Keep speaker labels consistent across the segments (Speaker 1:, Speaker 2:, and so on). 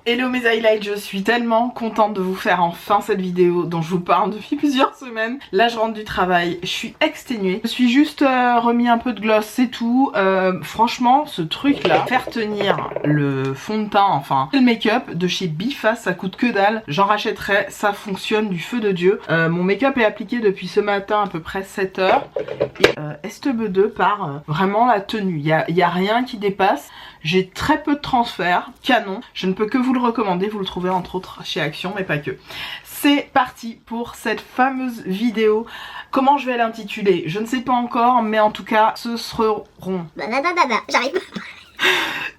Speaker 1: Hello mes highlights, je suis tellement contente de vous faire enfin cette vidéo dont je vous parle depuis plusieurs semaines. Là je rentre du travail, je suis exténuée. Je suis juste remis un peu de gloss, c'est tout. Franchement ce truc là, faire tenir le fond de teint, enfin le make-up de chez Biface, ça coûte que dalle. J'en rachèterai, ça fonctionne du feu de Dieu. Mon make-up est appliqué depuis ce matin à peu près 7 heures. Et STB2 par vraiment la tenue, il y a rien qui dépasse. J'ai très peu de transferts, canon. Je ne peux que vous le recommander, vous le trouvez entre autres chez Action, mais pas que. C'est parti pour cette fameuse vidéo. Comment je vais l'intituler, je ne sais pas encore, mais en tout cas, ce seront...
Speaker 2: J'arrive.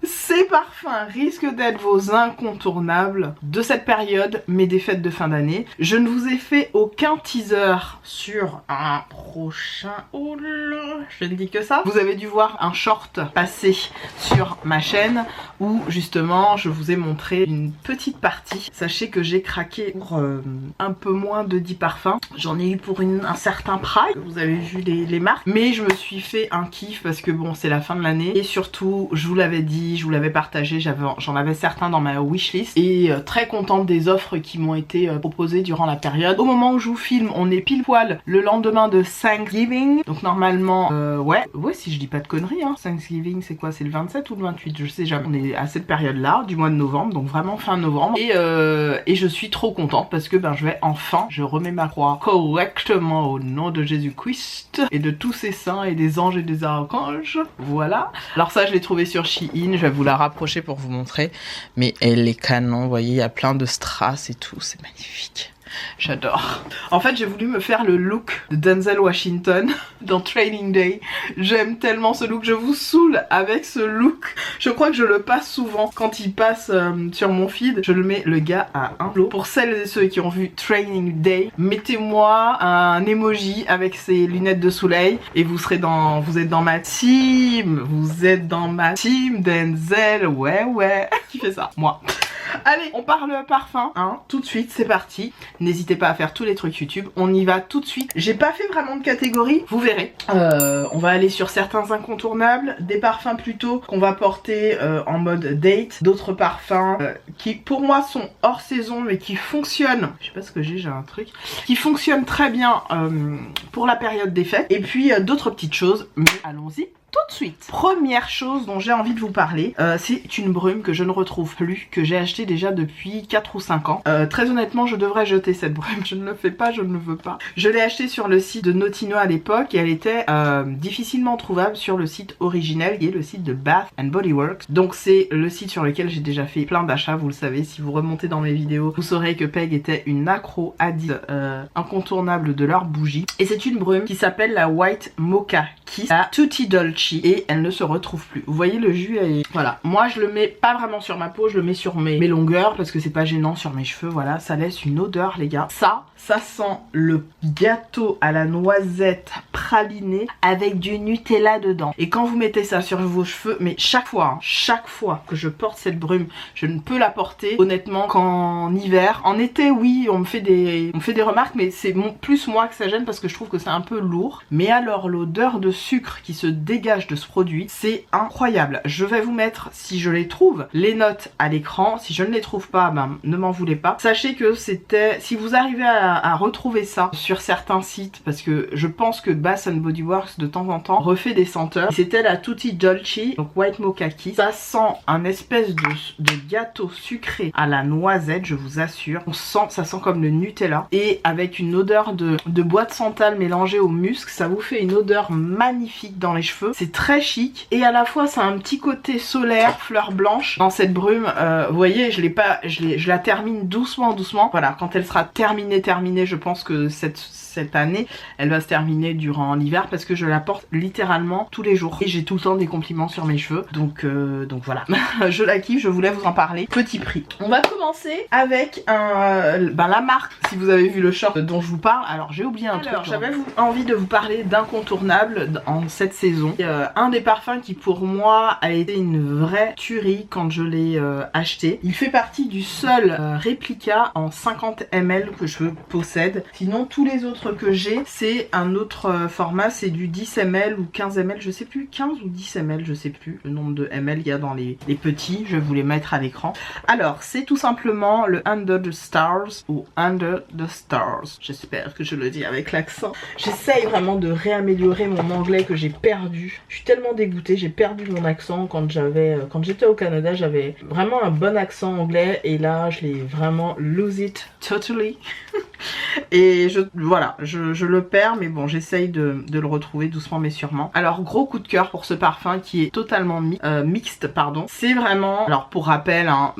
Speaker 1: Ces parfums risquent d'être vos incontournables de cette période, mais des fêtes de fin d'année. Je ne vous ai fait aucun teaser sur un prochain... Oh là, je ne dis que ça. Vous avez dû voir un short passer sur ma chaîne où justement je vous ai montré une petite partie. Sachez que j'ai craqué pour un peu moins de 10 parfums. J'en ai eu pour un certain prix. Vous avez vu les marques. Mais je me suis fait un kiff parce que bon, c'est la fin de l'année. Et surtout, je vous l'avais dit, je vous l'avais partagé, j'en avais certains dans ma wishlist. Et très contente des offres qui m'ont été proposées durant la période. Au moment où je vous filme, on est pile poil le lendemain de Thanksgiving. Donc normalement, ouais, si je dis pas de conneries, hein. Thanksgiving c'est quoi? C'est le 27 ou le 28? Je sais jamais. On est à cette période-là, du mois de novembre, donc vraiment fin novembre. Et je suis trop contente parce que je remets ma croix correctement au nom de Jésus-Christ et de tous ses saints et des anges et des archanges. Voilà. Alors ça, je l'ai trouvé sur Shein. Je vais vous la rapprocher pour vous montrer. Mais elle est canon, vous voyez, il y a plein de strass et tout, c'est magnifique. J'adore. En fait, j'ai voulu me faire le look de Denzel Washington dans Training Day. J'aime tellement ce look, je vous saoule avec ce look. Je crois que je le passe souvent quand il passe sur mon feed. Je le mets le gars à un lot. Pour celles et ceux qui ont vu Training Day, mettez-moi un emoji avec ses lunettes de soleil et vous êtes dans ma team. Vous êtes dans ma team Denzel. Ouais. Qui fait ça? Moi. Allez, on parle parfum, hein, tout de suite, c'est parti. N'hésitez pas à faire tous les trucs YouTube, on y va tout de suite. J'ai pas fait vraiment de catégorie, vous verrez. On va aller sur certains incontournables, des parfums plutôt qu'on va porter en mode date, d'autres parfums qui pour moi sont hors saison mais qui fonctionnent, je sais pas ce que j'ai un truc, qui fonctionnent très bien pour la période des fêtes. Et puis d'autres petites choses, mais allons-y. Tout de suite. Première chose dont j'ai envie de vous parler, c'est une brume que je ne retrouve plus, que j'ai acheté déjà depuis 4 ou 5 ans. Très honnêtement, je devrais jeter cette brume. Je ne le fais pas, je ne le veux pas. Je l'ai achetée sur le site de Notino à l'époque et elle était difficilement trouvable sur le site originel qui est le site de Bath and Body Works. Donc c'est le site sur lequel j'ai déjà fait plein d'achats, vous le savez. Si vous remontez dans mes vidéos, vous saurez que Peg était une accro addict incontournable de leurs bougies. Et c'est une brume qui s'appelle la White Mocha Kiss à Tutti Dolce. Et elle ne se retrouve plus. Vous voyez le jus, voilà. Moi je le mets pas vraiment sur ma peau, je le mets sur mes longueurs parce que c'est pas gênant sur mes cheveux. Voilà, ça laisse une odeur les gars. Ça sent le gâteau à la noisette praliné avec du Nutella dedans. Et quand vous mettez ça sur vos cheveux, mais chaque fois que je porte cette brume, je ne peux la porter honnêtement qu'en hiver. En été oui, on me fait des remarques, mais c'est plus moi que ça gêne parce que je trouve que c'est un peu lourd. Mais alors l'odeur de sucre qui se dégage de ce produit, c'est incroyable. Je vais vous mettre, si je les trouve, les notes à l'écran. Si je ne les trouve pas, ne m'en voulez pas. Sachez que c'était, si vous arrivez à retrouver ça sur certains sites, parce que je pense que Bath and Body Works de temps en temps refait des senteurs. C'était la Tutti Dolce, donc White Mocha Kiss. Ça sent un espèce de gâteau sucré à la noisette, je vous assure. Ça sent comme le Nutella et avec une odeur de bois de santal mélangée au musc. Ça vous fait une odeur magnifique dans les cheveux. C'est très chic et à la fois ça a un petit côté solaire, fleur blanche dans cette brume. Vous voyez, je la termine doucement. Voilà, quand elle sera terminée, je pense que cette année, elle va se terminer durant l'hiver parce que je la porte littéralement tous les jours. Et j'ai tout le temps des compliments sur mes cheveux. Donc voilà, je la kiffe, je voulais vous en parler. Petit prix. On va commencer avec la marque, si vous avez vu le short dont je vous parle. Alors j'ai oublié un truc. J'avais envie de vous parler d'incontournables en cette saison. un des parfums qui pour moi a été une vraie tuerie quand je l'ai acheté. Il fait partie du seul réplica en 50 ml que je possède. Sinon tous les autres que j'ai c'est un autre format, c'est du 10 ml ou 15 ml, je sais plus, 15 ou 10 ml, je sais plus le nombre de ml il y a dans les petits, je vais vous les mettre à l'écran. Alors c'est tout simplement le Under the Stars ou Under the Stars, j'espère que je le dis avec l'accent. J'essaye vraiment de réaméliorer mon anglais que j'ai perdu. Je suis tellement dégoûtée, j'ai perdu mon accent quand j'étais au Canada, j'avais vraiment un bon accent anglais et là je l'ai vraiment lose it totally. Et voilà, je le perds, mais bon, j'essaye de le retrouver doucement mais sûrement. Alors gros coup de cœur pour ce parfum qui est totalement mixte, pardon. C'est vraiment, alors pour rappel, hein,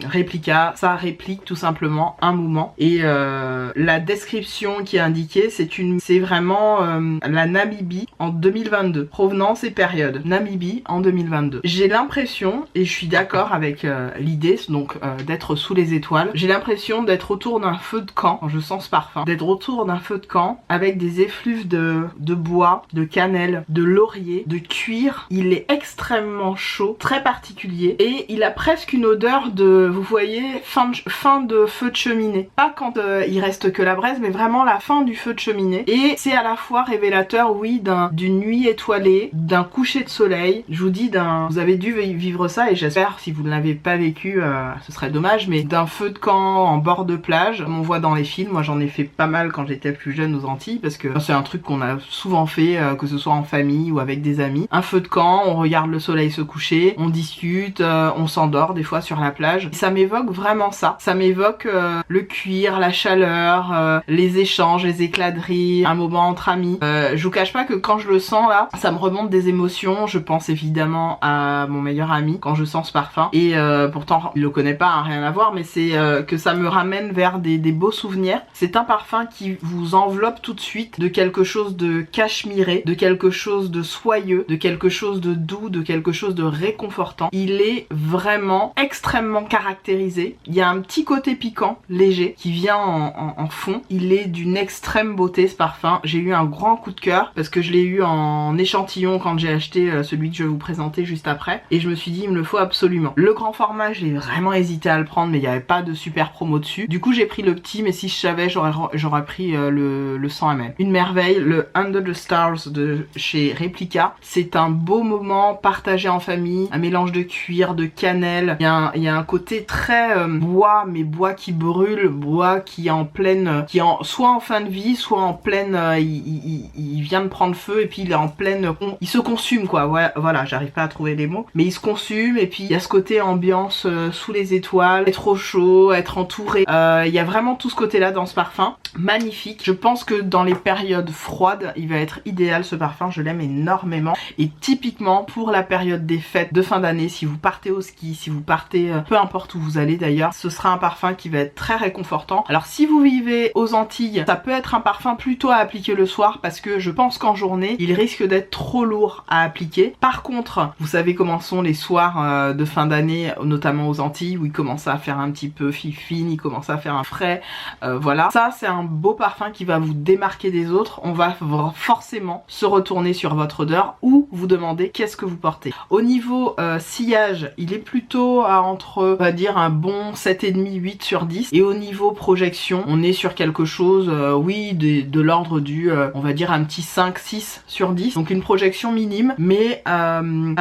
Speaker 1: réplica, ça réplique tout simplement un moment. Et la description qui est indiquée, c'est vraiment la Namibie en 2022. Provenance et période, Namibie en 2022. J'ai l'impression, et je suis d'accord avec l'idée, donc d'être sous les étoiles, j'ai l'impression d'être autour d'un feu de camp quand je sens ce parfum, d'être autour d'un feu de camp avec des effluves de bois, de cannelle, de laurier, de cuir. Il est extrêmement chaud, très particulier et il a presque une odeur de, vous voyez, fin de feu de cheminée. Pas quand il reste que la braise, mais vraiment la fin du feu de cheminée. Et c'est à la fois révélateur, oui, d'une nuit étoilée, d'un coucher de soleil. Je vous dis, vous avez dû vivre ça et j'espère, si vous ne l'avez pas vécu, ce serait dommage, mais d'un feu de camp en bord de plage, comme on voit dans les films. Moi j'en ai fait pas mal quand j'étais plus jeune aux Antilles parce que c'est un truc qu'on a souvent fait, que ce soit en famille ou avec des amis. Un feu de camp, on regarde le soleil se coucher, on discute, on s'endort des fois sur la plage. Et ça m'évoque vraiment ça. Ça m'évoque le cuir, la chaleur, les échanges, les éclats de rire, un moment entre amis. Je vous cache pas que quand je le sens là, ça me remonte des émotions. Je pense évidemment à mon meilleur ami quand je sens ce parfum. Et pourtant il le connaît pas, hein, rien à voir, mais c'est que ça me ramène vers des beaux souvenirs. C'est un parfum qui vous enveloppe tout de suite de quelque chose de cachemiré, de quelque chose de soyeux, de quelque chose de doux, de quelque chose de réconfortant. Il est vraiment extrêmement caractérisé. Il y a un petit côté piquant, léger, qui vient en fond. Il est d'une extrême beauté ce parfum. J'ai eu un grand coup de cœur parce que je l'ai eu en échantillon quand j'ai acheté celui que je vais vous présenter juste après. Et je me suis dit il me le faut absolument. Le grand format, j'ai vraiment hésité à le prendre mais il n'y avait pas de super promo dessus. Du coup j'ai pris le petit, mais si je savais j'aurais pris le 100 ml. Une merveille, le Under the Stars de chez Replica. C'est un beau moment partagé en famille, un mélange de cuir, de cannelle. Il y a un côté très bois, mais bois qui brûle, bois qui est en pleine, soit en fin de vie, soit en pleine, il vient de prendre feu et puis il est en pleine, il se consume quoi. Ouais, voilà, j'arrive pas à trouver les mots, mais il se consume et puis il y a ce côté ambiance sous les étoiles, être au chaud, être entouré. Il y a vraiment tout ce côté-là dans ce parfum. Magnifique. Je pense que dans les périodes froides, il va être idéal ce parfum. Je l'aime énormément. Et typiquement pour la période des fêtes de fin d'année, si vous partez au ski, si vous partez, peu importe où vous allez d'ailleurs, ce sera un parfum qui va être très réconfortant. Alors si vous vivez aux Antilles, ça peut être un parfum plutôt à appliquer le soir parce que je pense qu'en journée, il risque d'être trop lourd à appliquer. Par contre, vous savez comment sont les soirs de fin d'année, notamment aux Antilles, où il commence à faire un petit peu fifine, il commence à faire un frais, voilà. Ça, c'est un beau parfum qui va vous démarquer des autres. On va forcément se retourner sur votre odeur ou vous demander qu'est-ce que vous portez. Au niveau sillage, il est plutôt à entre, on va dire, un bon 7,5, 8 sur 10. Et au niveau projection, on est sur quelque chose, oui, de l'ordre du, on va dire, un petit 5, 6 sur 10. Donc une projection minime, mais le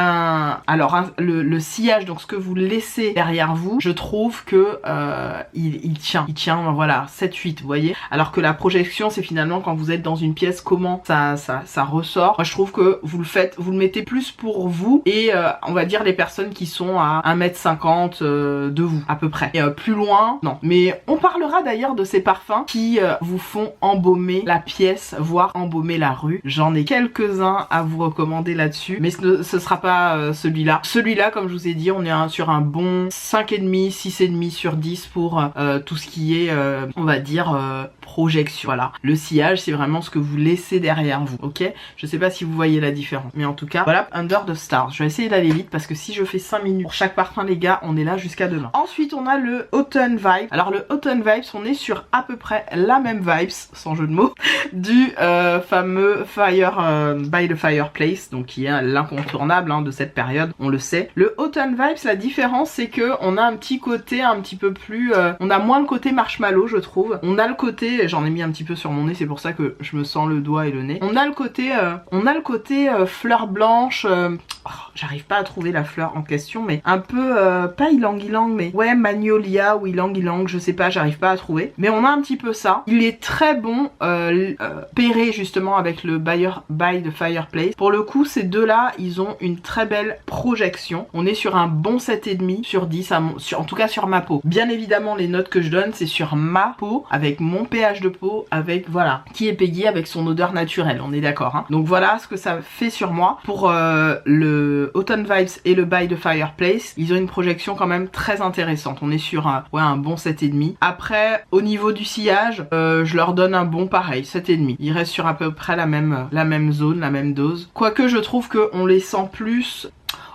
Speaker 1: sillage, donc ce que vous laissez derrière vous, je trouve que il tient, voilà, 7, 8, vous voyez. Alors que la projection, c'est finalement quand vous êtes dans une pièce, comment ça ressort. Moi, je trouve que vous le mettez plus pour vous et on va dire les personnes qui sont à 1,50 m de vous, à peu près. Et plus loin, non. Mais on parlera d'ailleurs de ces parfums qui vous font embaumer la pièce, voire embaumer la rue. J'en ai quelques-uns à vous recommander là-dessus, mais ce sera pas celui-là. Celui-là, comme je vous ai dit, on est sur un bon 5,5, 6,5 sur 10 pour tout ce qui est, on va dire, projection. Voilà. Le sillage, c'est vraiment ce que vous laissez derrière vous, ok? Je sais pas si vous voyez la différence, mais en tout cas, voilà, Under the Stars. Je vais essayer d'aller vite parce que si je fais 5 minutes pour chaque parfum, les gars, on est là jusqu'à demain. Ensuite, on a le Autumn Vibes. Alors, le Autumn Vibes, on est sur à peu près la même vibes, sans jeu de mots, du fameux By the Fireplace, donc qui est l'incontournable de cette période, on le sait. Le Autumn Vibes, la différence c'est que on a un petit côté un petit peu plus... on a moins le côté marshmallow je trouve. On a le côté, j'en ai mis un petit peu sur mon nez, c'est pour ça que je me sens le doigt et le nez. On a le côté, fleur blanche, j'arrive pas à trouver la fleur en question, mais un peu, pas ylang-ylang, mais ouais, magnolia ou ylang-ylang, je sais pas, j'arrive pas à trouver. Mais on a un petit peu ça. Il est très bon, pairé justement avec le By the Fireplace. Pour le coup, ces deux-là, ils ont une très belle projection. On est sur un bon 7,5 sur 10, en tout cas sur ma peau. Bien évidemment, les notes que je donne, c'est sur ma peau, avec mon pH de peau, avec, voilà, qui est Peggy avec son odeur naturelle, on est d'accord, hein. Donc voilà ce que ça fait sur moi. Pour le Autumn Vibes et le By the Fireplace, ils ont une projection quand même très intéressante. On est sur un bon 7,5. Après, au niveau du sillage, je leur donne un bon pareil, 7,5. Ils restent sur à peu près la même zone, la même dose. Quoique je trouve qu'on les sent plus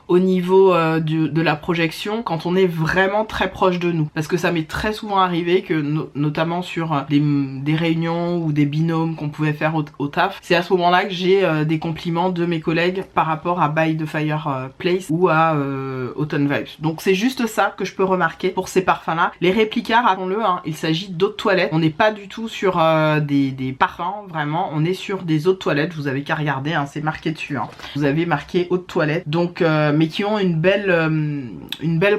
Speaker 1: au niveau de la projection quand on est vraiment très proche de nous, parce que ça m'est très souvent arrivé que notamment sur des réunions ou des binômes qu'on pouvait faire au taf, c'est à ce moment là que j'ai des compliments de mes collègues par rapport à By the Fireplace ou à Autumn Vibes. Donc c'est juste ça que je peux remarquer pour ces parfums là. Les réplicas, rappelons-le, il s'agit d'eau de toilette, on n'est pas du tout sur des parfums, vraiment on est sur des eaux de toilette. Vous avez qu'à regarder, c'est marqué dessus, vous avez marqué eau de toilette, donc mais qui ont une belle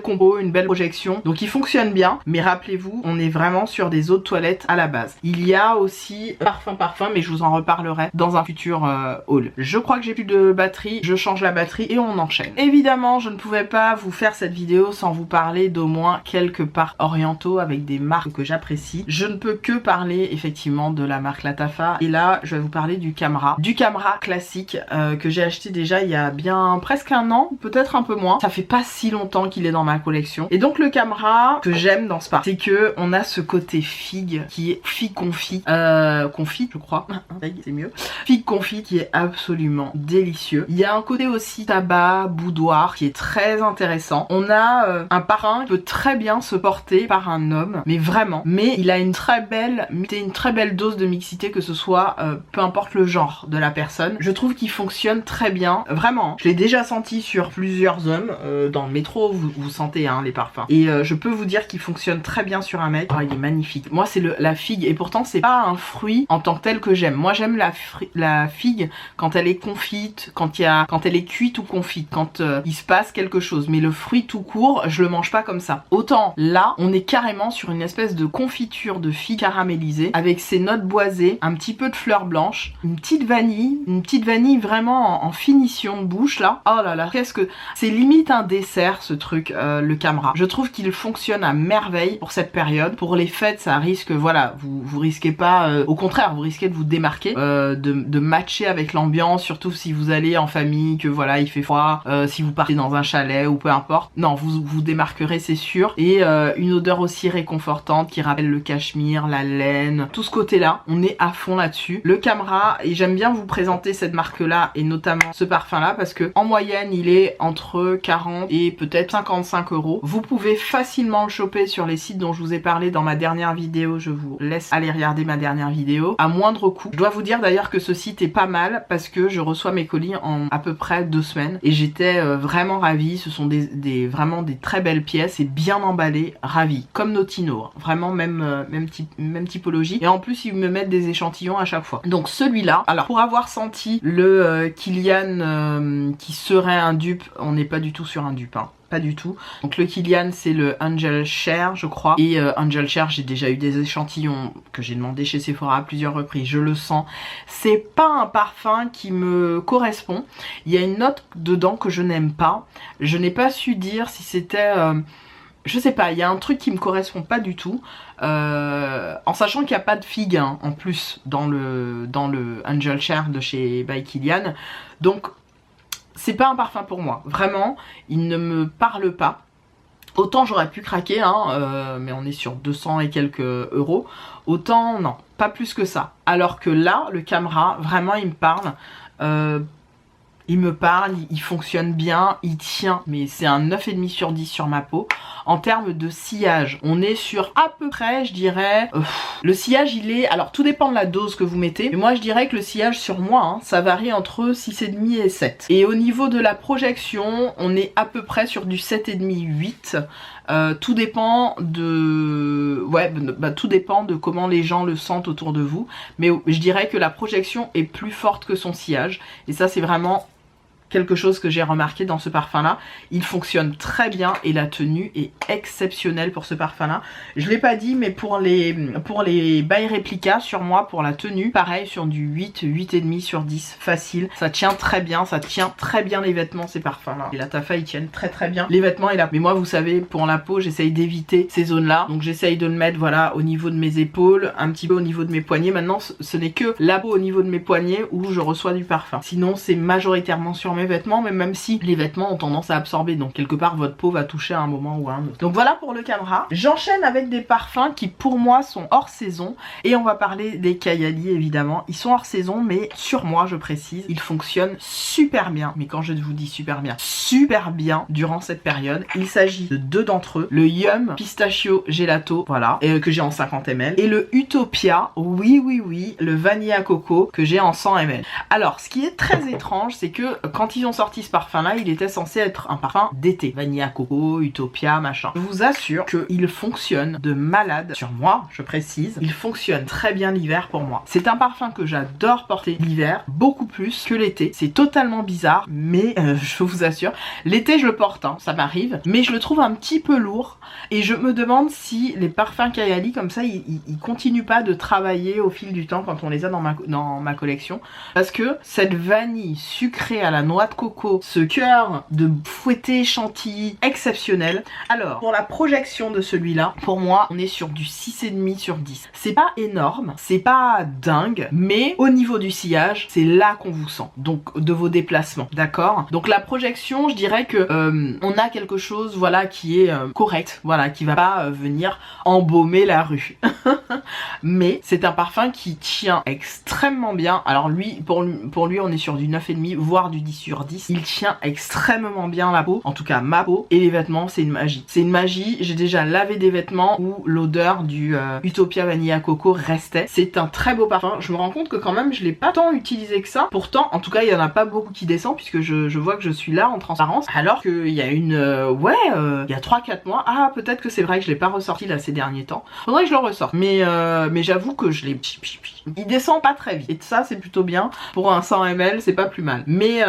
Speaker 1: combo, une belle projection, donc ils fonctionnent bien. Mais rappelez-vous, on est vraiment sur des eaux de toilette à la base. Il y a aussi parfum, mais je vous en reparlerai dans un futur haul. Je crois que j'ai plus de batterie, je change la batterie et on enchaîne. Évidemment, je ne pouvais pas vous faire cette vidéo sans vous parler d'au moins quelques parfums orientaux avec des marques que j'apprécie. Je ne peux que parler effectivement de la marque Lattafa, et là je vais vous parler du Camera classique que j'ai acheté déjà il y a bien presque un an, peut-être un peu moins. Ça fait pas si longtemps qu'il est dans ma collection. Et donc le Camera que j'aime dans ce parfum, c'est que on a ce côté figue qui est figue confit, je crois. C'est mieux. Figue confit qui est absolument délicieux. Il y a un côté aussi tabac, boudoir qui est très intéressant. On a un parfum qui peut très bien se porter par un homme, mais vraiment. Mais il a une très belle dose de mixité, que ce soit peu importe le genre de la personne. Je trouve qu'il fonctionne très bien, vraiment. Je l'ai déjà senti sur plusieurs hommes, dans le métro, vous sentez les parfums. Et je peux vous dire qu'il fonctionne très bien sur un mec. Oh, il est magnifique. Moi c'est la figue, et pourtant c'est pas un fruit en tant que tel que j'aime. Moi j'aime la figue quand elle est confite, quand elle est cuite ou confite, quand il se passe quelque chose. Mais le fruit tout court, je le mange pas comme ça. Autant là, on est carrément sur une espèce de confiture de figue caramélisée avec ses notes boisées, un petit peu de fleurs blanches, une petite vanille vraiment en finition de bouche là. Oh là là, qu'est-ce que... C'est limite un dessert ce truc, le Camera. Je trouve qu'il fonctionne à merveille pour cette période. Pour les fêtes, ça risque, voilà, vous risquez pas, au contraire, vous risquez de vous démarquer, de matcher avec l'ambiance, surtout si vous allez en famille, que voilà, il fait froid, si vous partez dans un chalet ou peu importe. Non, vous démarquerez, c'est sûr. Et une odeur aussi réconfortante qui rappelle le cachemire, la laine, tout ce côté-là, on est à fond là-dessus. Le Camera, et j'aime bien vous présenter cette marque-là et notamment ce parfum-là parce que en moyenne, il est entre 40 et peut-être 55 €. Vous pouvez facilement le choper sur les sites dont je vous ai parlé dans ma dernière vidéo. Je vous laisse aller regarder ma dernière vidéo à moindre coût. Je dois vous dire d'ailleurs que ce site est pas mal parce que je reçois mes colis en à peu près 2 semaines et j'étais vraiment ravie. Ce sont vraiment des très belles pièces et bien emballées, ravie. Comme Notino, vraiment même typologie. Et en plus ils me mettent des échantillons à chaque fois. Donc celui-là, alors pour avoir senti le Kilian qui serait un dupe, on n'est pas du tout sur un dupe, pas du tout. Donc le Kilian c'est le Angel Share je crois, et Angel Share j'ai déjà eu des échantillons que j'ai demandé chez Sephora à plusieurs reprises, je le sens, c'est pas un parfum qui me correspond. Il y a une note dedans que je n'aime pas, je n'ai pas su dire si c'était je sais pas, il y a un truc qui me correspond pas du tout, en sachant qu'il n'y a pas de figue en plus dans le Angel Share de chez By Kilian. Donc c'est pas un parfum pour moi, vraiment, il ne me parle pas. Autant j'aurais pu craquer, mais on est sur 200 et quelques euros. Autant non, pas plus que ça. Alors que là, le Camera, vraiment il me parle. Il me parle, il fonctionne bien, il tient, mais c'est un 9,5 sur 10 sur ma peau. En termes de sillage, on est sur à peu près, je dirais, le sillage il est, alors tout dépend de la dose que vous mettez, mais moi je dirais que le sillage sur moi, hein, ça varie entre 6,5 et 7. Et au niveau de la projection, on est à peu près sur du 7,5-8. Tout dépend de... Ouais, tout dépend de comment les gens le sentent autour de vous. Mais je dirais que la projection est plus forte que son sillage. Et ça, c'est vraiment quelque chose que j'ai remarqué dans ce parfum là. Il fonctionne très bien et la tenue est exceptionnelle pour ce parfum là. Je l'ai pas dit, mais pour les By Replica, sur moi, pour la tenue, pareil, sur du 8, 8,5 sur 10 facile. Ça tient très bien, ça tient très bien les vêtements, ces parfums là. Et la Tafa, ils tiennent très très bien les vêtements. Et là, mais moi, vous savez, pour la peau, j'essaye d'éviter ces zones là, donc j'essaye de le mettre, voilà, au niveau de mes épaules, un petit peu au niveau de mes poignets. Maintenant, ce n'est que la peau au niveau de mes poignets où je reçois du parfum. Sinon, c'est majoritairement sur mes vêtements, mais même si les vêtements ont tendance à absorber, donc quelque part votre peau va toucher à un moment ou à un autre. Donc voilà pour le Camera. J'enchaîne avec des parfums qui pour moi sont hors saison, et on va parler des Kayali évidemment. Ils sont hors saison, mais sur moi, je précise, ils fonctionnent super bien. Mais quand je vous dis super bien durant cette période, il s'agit de deux d'entre eux, le Yum Pistachio Gelato, voilà, que j'ai en 50 ml, et le Utopia, oui, le Vanilla Coco que j'ai en 100 ml. Alors, ce qui est très étrange, c'est que quand ils ont sorti ce parfum là, il était censé être un parfum d'été, Vanilla Coco, Utopia, machin. Je vous assure qu'il fonctionne de malade sur moi, je précise. Il fonctionne très bien l'hiver pour moi. C'est un parfum que j'adore porter l'hiver, beaucoup plus que l'été. C'est totalement bizarre, mais je vous assure, l'été je le porte, hein, ça m'arrive, mais je le trouve un petit peu lourd, et je me demande si les parfums Kayali comme ça, ils continuent pas de travailler au fil du temps quand on les a dans ma collection, parce que cette vanille sucrée à la noix de coco, ce cœur de fouetté chantilly exceptionnel. Alors, pour la projection de celui-là, pour moi, on est sur du 6,5 sur 10. C'est pas énorme, c'est pas dingue, mais au niveau du sillage, c'est là qu'on vous sent. Donc, de vos déplacements, d'accord? Donc, la projection, je dirais que on a quelque chose, voilà, qui est correct, voilà, qui va pas venir embaumer la rue. Mais c'est un parfum qui tient extrêmement bien. Alors lui, pour lui, on est sur du 9,5, voire du 10 sur 10. Il tient extrêmement bien la peau, en tout cas ma peau, et les vêtements, c'est une magie. C'est une magie. J'ai déjà lavé des vêtements où l'odeur du Utopia Vanilla Coco restait. C'est un très beau parfum. Je me rends compte que quand même, je l'ai pas tant utilisé que ça. Pourtant, en tout cas, il y en a pas beaucoup qui descend, puisque je vois que je suis là en transparence. Alors qu'il y a il y a 3-4 mois. Ah, peut-être que c'est vrai que je l'ai pas ressorti là ces derniers temps. Faudrait que je le ressorte. Mais j'avoue que je l'ai... Il descend pas très vite. Et ça, c'est plutôt bien. Pour un 100 ml, c'est pas plus mal. Mais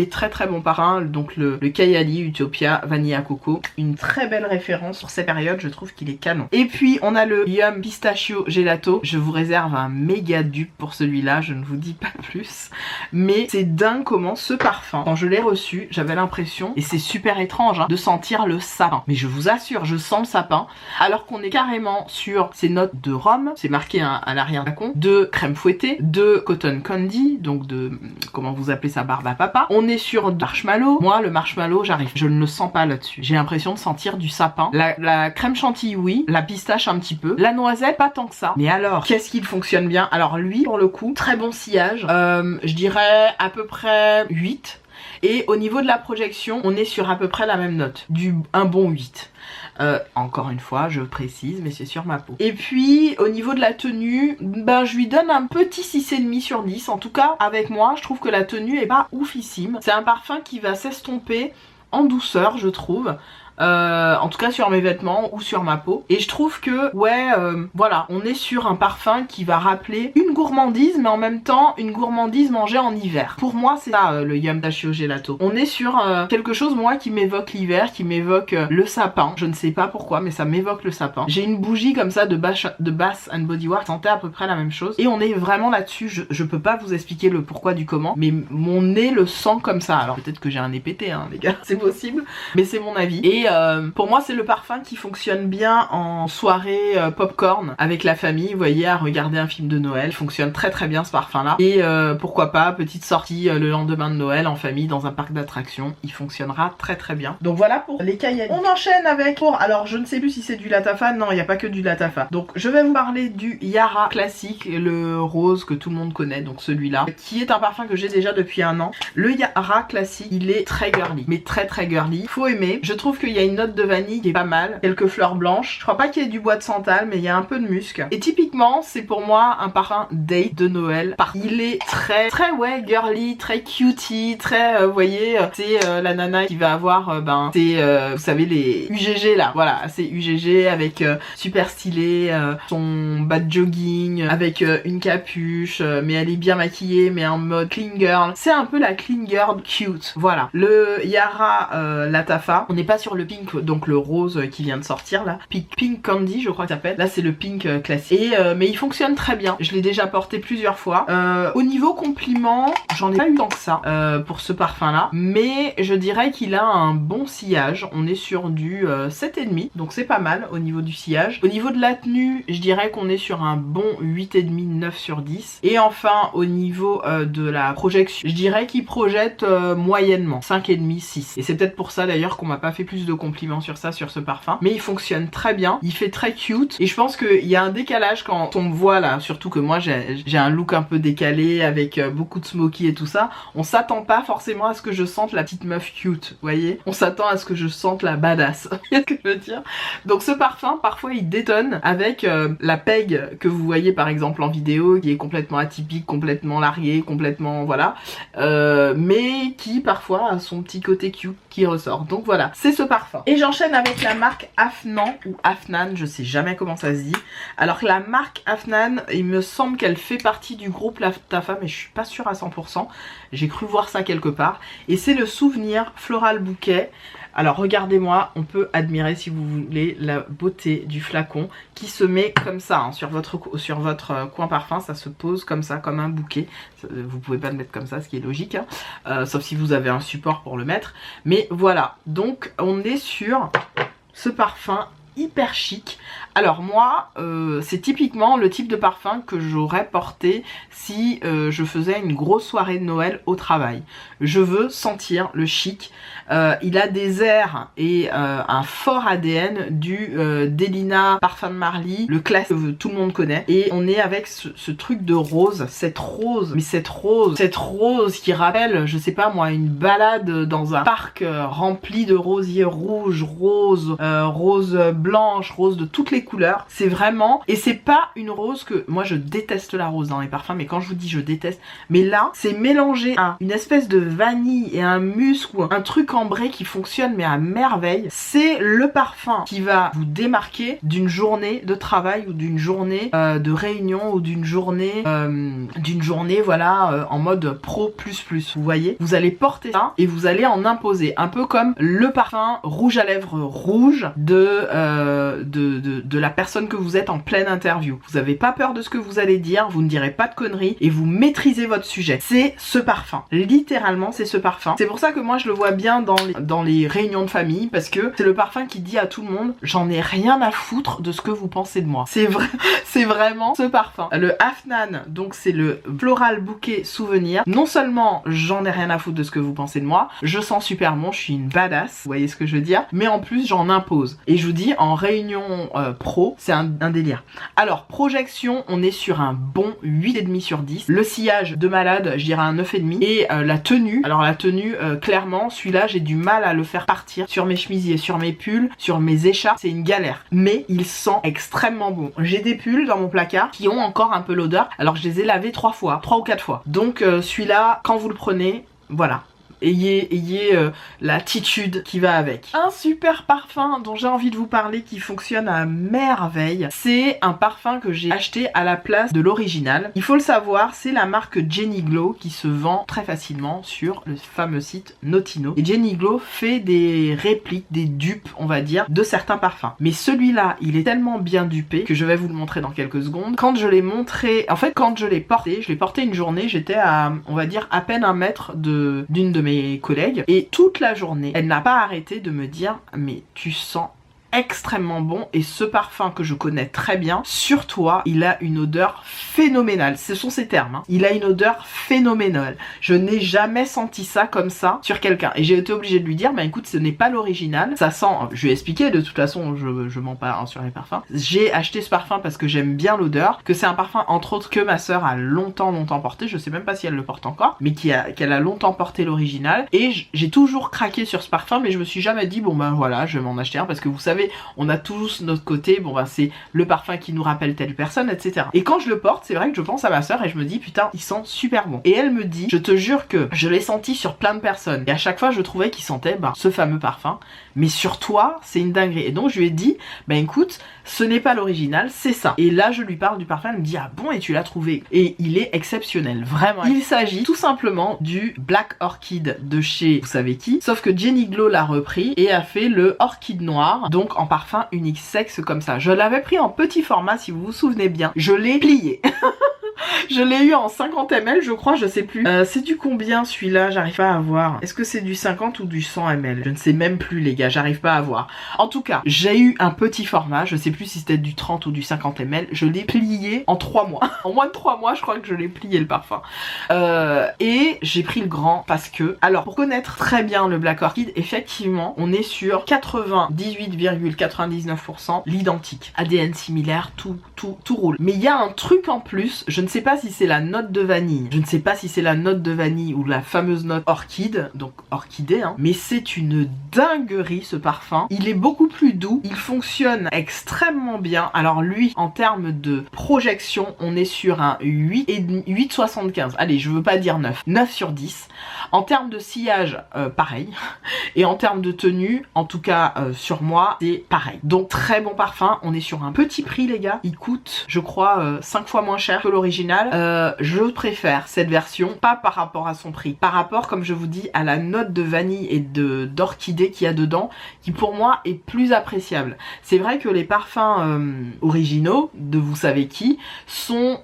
Speaker 1: très très bon parfum. Donc le Kayali Utopia Vanilla Coco. Une très belle référence sur ces périodes. Je trouve qu'il est canon. Et puis, on a le Yum Pistachio Gelato. Je vous réserve un méga dupe pour celui-là. Je ne vous dis pas plus. Mais c'est dingue comment ce parfum, quand je l'ai reçu, j'avais l'impression, et c'est super étrange, hein, de sentir le sapin. Mais je vous assure, je sens le sapin. Alors qu'on est carrément sur ces notes de rhum. C'est marqué à l'arrière du flacon. De crème fouettée. De cotton candy. Donc de... Comment vous appelez ça? Barbe à papa. On est sur marshmallow. Moi, le marshmallow, je ne le sens pas là-dessus. J'ai l'impression de sentir du sapin. La crème chantilly, oui. La pistache, un petit peu. La noisette, pas tant que ça. Mais alors, qu'est-ce qu'il fonctionne bien? Alors lui, pour le coup, très bon sillage. Je dirais à peu près 8. Et au niveau de la projection, on est sur à peu près la même note. Un bon 8. Encore une fois, je précise, mais c'est sur ma peau. Et puis, au niveau de la tenue, je lui donne un petit 6,5 sur 10. En tout cas, avec moi, je trouve que la tenue est pas oufissime. C'est un parfum qui va s'estomper en douceur, je trouve. En tout cas sur mes vêtements ou sur ma peau, et je trouve que voilà, on est sur un parfum qui va rappeler une gourmandise, mais en même temps une gourmandise mangée en hiver. Pour moi c'est ça le Yum Pistachio Gelato. On est sur quelque chose, moi, qui m'évoque l'hiver, qui m'évoque le sapin. Je ne sais pas pourquoi, mais ça m'évoque le sapin. J'ai une bougie comme ça de Bath and Body Works, sentait à peu près la même chose, et on est vraiment là-dessus. Je peux pas vous expliquer le pourquoi du comment, mais mon nez le sent comme ça. Alors peut-être que j'ai un nez pété, hein les gars, c'est possible, mais c'est mon avis. Et pour moi c'est le parfum qui fonctionne bien en soirée popcorn avec la famille, vous voyez, à regarder un film de Noël. Il fonctionne très très bien ce parfum là. Et pourquoi pas, petite sortie le lendemain de Noël en famille dans un parc d'attractions, il fonctionnera très très bien. Donc voilà pour les Cayenne. On enchaîne avec, alors je ne sais plus si c'est du Latafa, non il n'y a pas que du Latafa. Donc je vais vous parler du Yara classique, le rose que tout le monde connaît, donc celui-là, qui est un parfum que j'ai déjà depuis un an. Le Yara classique, il est très girly, mais très très girly. Faut aimer. Je trouve qu'il y a une note de vanille qui est pas mal, quelques fleurs blanches. Je crois pas qu'il y ait du bois de santal, mais il y a un peu de musc. Et typiquement, c'est pour moi un parfum date de Noël. Il est très très ouais girly, très cutie, très vous voyez, c'est la nana qui va avoir c'est vous savez les UGG là, voilà, c'est UGG avec super stylé, son bas de jogging avec une capuche, mais elle est bien maquillée, mais en mode clean girl. C'est un peu la clean girl cute. Voilà. Le Yara Latafa, on n'est pas sur le pink, donc le rose qui vient de sortir là, Pink Candy je crois que ça s'appelle. Là c'est le pink classique. Et mais il fonctionne très bien. Je l'ai déjà porté plusieurs fois. Au niveau compliment, j'en ai pas eu tant que ça pour ce parfum là, mais je dirais qu'il a un bon sillage. On est sur du 7,5, donc c'est pas mal au niveau du sillage. Au niveau de la tenue, je dirais qu'on est sur un bon 8,5, 9 sur 10. Et enfin au niveau de la projection, je dirais qu'il projette moyennement 5,5, 6. Et c'est peut-être pour ça d'ailleurs qu'on m'a pas fait plus de compliments sur ça, sur ce parfum. Mais il fonctionne très bien, il fait très cute. Et je pense qu'il y a un décalage quand on me voit là, surtout que moi j'ai un look un peu décalé avec beaucoup de smoky et tout ça. On s'attend pas forcément à ce que je sente la petite meuf cute, vous voyez. On s'attend à ce que je sente la badass. Qu'est-ce que je veux dire? Donc ce parfum, parfois il détonne avec la peg que vous voyez par exemple en vidéo, qui est complètement atypique, complètement larguée, complètement voilà. Mais qui parfois a son petit côté cute qui ressort. Donc voilà, c'est ce parfum. Et j'enchaîne avec la marque Afnan ou Afnan, je sais jamais comment ça se dit. Alors la marque Afnan, il me semble qu'elle fait partie du groupe Latafa, mais je suis pas sûre à 100%. J'ai cru voir ça quelque part. Et c'est le Souvenir Floral Bouquet. Alors regardez-moi, on peut admirer si vous voulez la beauté du flacon qui se met comme ça hein, sur votre coin parfum, ça se pose comme ça, comme un bouquet. Vous pouvez pas le mettre comme ça, ce qui est logique, hein, sauf si vous avez un support pour le mettre. Mais voilà, donc on est sur ce parfum hyper chic. Alors moi, c'est typiquement le type de parfum que j'aurais porté si je faisais une grosse soirée de Noël au travail. Je veux sentir le chic. Il a des airs et un fort ADN du Delina Parfum de Marly, le classique que tout le monde connaît. Et on est avec ce truc de rose, cette rose qui rappelle, je sais pas moi, une balade dans un parc rempli de rosiers rouges, roses, roses blanches, roses de toutes les couleurs. C'est vraiment, et c'est pas une rose que, moi je déteste la rose dans les parfums, mais quand je vous dis je déteste, mais là c'est mélangé à une espèce de vanille et un musc ou un truc ambré qui fonctionne mais à merveille. C'est le parfum qui va vous démarquer d'une journée de travail ou d'une journée de réunion ou d'une journée voilà en mode pro plus. Vous voyez, vous allez porter ça et vous allez en imposer, un peu comme le parfum rouge à lèvres rouge de la personne que vous êtes en pleine interview. Vous n'avez pas peur de ce que vous allez dire, vous ne direz pas de conneries et vous maîtrisez votre sujet. C'est ce parfum, littéralement c'est ce parfum. C'est pour ça que moi je le vois bien dans les réunions de famille, parce que c'est le parfum qui dit à tout le monde j'en ai rien à foutre de ce que vous pensez de moi. C'est vraiment ce parfum. Le Afnan, donc c'est le Floral Bouquet Souvenir. Non seulement j'en ai rien à foutre de ce que vous pensez de moi, je sens super bon, je suis une badass, vous voyez ce que je veux dire, mais en plus j'en impose. Et je vous dis, en réunion pro, c'est un délire. Alors projection, on est sur un bon 8,5 sur 10. Le sillage de malade, je dirais un 9,5. Et la tenue, alors la tenue, clairement, celui-là j'ai du mal à le faire partir sur mes chemisiers, sur mes pulls, sur mes écharpes, c'est une galère. Mais il sent extrêmement bon. J'ai des pulls dans mon placard qui ont encore un peu l'odeur, alors je les ai lavés 3 ou 4 fois. Donc celui-là, quand vous le prenez, voilà. Ayez l'attitude qui va avec. Un super parfum dont j'ai envie de vous parler qui fonctionne à merveille, c'est un parfum que j'ai acheté à la place de l'original. Il faut le savoir, c'est la marque Jenny Glow qui se vend très facilement sur le fameux site Notino. Et Jenny Glow fait des répliques, des dupes, on va dire, de certains parfums. Mais celui-là, il est tellement bien dupé que je vais vous le montrer dans quelques secondes. Quand je l'ai montré, en fait, quand je l'ai porté une journée, j'étais à, on va dire, à peine 1 mètre d'une de mes mes collègues et toute la journée, elle n'a pas arrêté de me dire mais tu sens extrêmement bon et ce parfum que je connais très bien, sur toi, il a une odeur phénoménale. Ce sont ces termes, hein. Il a une odeur phénoménale. Je n'ai jamais senti ça comme ça sur quelqu'un. Et j'ai été obligée de lui dire, bah écoute, ce n'est pas l'original. Ça sent, je lui ai expliqué, de toute façon, je mens pas hein, sur les parfums. J'ai acheté ce parfum parce que j'aime bien l'odeur, que c'est un parfum, entre autres, que ma sœur a longtemps porté. Je sais même pas si elle le porte encore, mais qu'elle a longtemps porté l'original. Et j'ai toujours craqué sur ce parfum, mais je me suis jamais dit, bon ben voilà, je vais m'en acheter un parce que vous savez, on a tous notre côté, bon bah c'est le parfum qui nous rappelle telle personne, etc. Et quand je le porte, c'est vrai que je pense à ma soeur et je me dis putain, il sent super bon. Et elle me dit, je te jure que je l'ai senti sur plein de personnes. Et à chaque fois, je trouvais qu'il sentait ce fameux parfum. Mais sur toi, c'est une dinguerie. Et donc je lui ai dit, bah écoute, ce n'est pas l'original, c'est ça. Et là, je lui parle du parfum, elle me dit, ah bon, et tu l'as trouvé? Et il est exceptionnel, vraiment. Il s'agit tout simplement du Black Orchid de chez vous savez qui, sauf que Jenny Glow l'a repris et a fait le Orchid Noir, donc en parfum unisexe comme ça. Je l'avais pris en petit format, si vous vous souvenez bien. Je l'ai plié. Je l'ai eu en 50 ml, je crois, je sais plus. C'est du combien celui-là? J'arrive pas à voir. Est-ce que c'est du 50 ou du 100 ml? Je ne sais même plus, les gars, j'arrive pas à voir. En tout cas, j'ai eu un petit format, je sais plus si c'était du 30 ou du 50 ml. Je l'ai plié en 3 mois. En moins de 3 mois, je crois que je l'ai plié le parfum. Et j'ai pris le grand parce que... Alors, pour connaître très bien le Black Orchid, effectivement, on est sur 98,99% l'identique. ADN similaire, tout roule. Mais il y a un truc en plus, je ne sais pas si c'est la note de vanille, je ne sais pas si c'est la note de vanille ou la fameuse note orchide, donc orchidée, hein, mais c'est une dinguerie ce parfum. Il est beaucoup plus doux, il fonctionne extrêmement bien. Alors lui, en termes de projection, on est sur un 8,75. Allez, je veux pas dire 9 sur 10. En termes de sillage, pareil. Et en termes de tenue, en tout cas sur moi, c'est pareil. Donc très bon parfum, on est sur un petit prix les gars. Il coûte, je crois, 5 fois moins cher que l'original. Je préfère cette version, pas par rapport à son prix, par rapport, comme je vous dis, à la note de vanille et d'orchidée qu'il y a dedans, qui pour moi est plus appréciable. C'est vrai que les parfums originaux de vous savez qui sont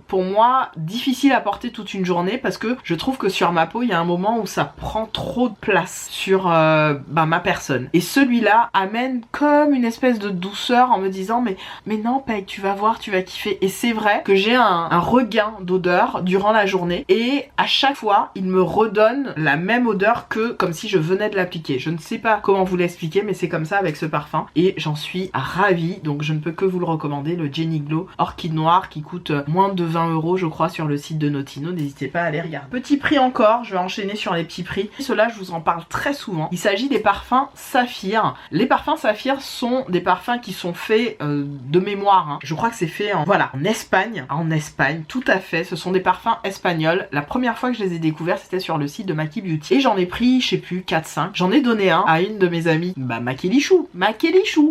Speaker 1: pour moi difficiles à porter toute une journée parce que je trouve que sur ma peau il y a un moment où ça prend trop de place sur ma personne. Et celui-là amène comme une espèce de douceur en me disant mais non Peg, tu vas voir, tu vas kiffer. Et c'est vrai que j'ai un regain d'odeur durant la journée et à chaque fois il me redonne la même odeur que comme si je venais de l'appliquer. Je ne sais pas comment vous l'expliquer mais c'est comme ça avec ce parfum et j'en suis ravie, donc je ne peux que vous le recommander, le Jenny Glow Orchid Noir qui coûte moins de 20 € je crois sur le site de Notino, n'hésitez pas à aller regarder. Petit prix encore, je vais enchaîner sur les petits prix. Ceux-là je vous en parle très souvent. Il s'agit des parfums Saphir. Les parfums Saphir sont des parfums qui sont faits de mémoire, hein. Je crois que c'est fait en Espagne. En Espagne, tout à fait, ce sont des parfums espagnols. La première fois que je les ai découverts c'était sur le site de Maki Beauty et j'en ai pris je sais plus 4-5. J'en ai donné un à une de mes amies, Makelichou,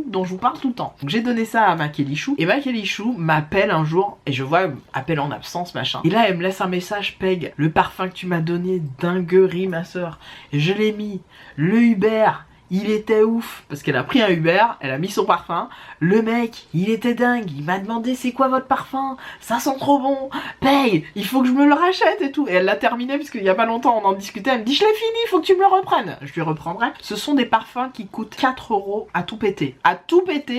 Speaker 1: dont je vous parle tout le temps. Donc j'ai donné ça à Makelichou et Makelichou m'appelle un jour et je vois appel en absence machin. Et là elle me laisse un message: Peg, le parfum que tu m'as donné, dinguerie ma soeur. Et je l'ai mis, le Uber. Il était ouf, parce qu'elle a pris un Uber, elle a mis son parfum, le mec, il était dingue, il m'a demandé c'est quoi votre parfum, ça sent trop bon, paye, il faut que je me le rachète et tout, et elle l'a terminé, parce qu'il y a pas longtemps on en discutait, elle me dit je l'ai fini, il faut que tu me le reprennes, je lui reprendrai. Ce sont des parfums qui coûtent 4 € à tout péter,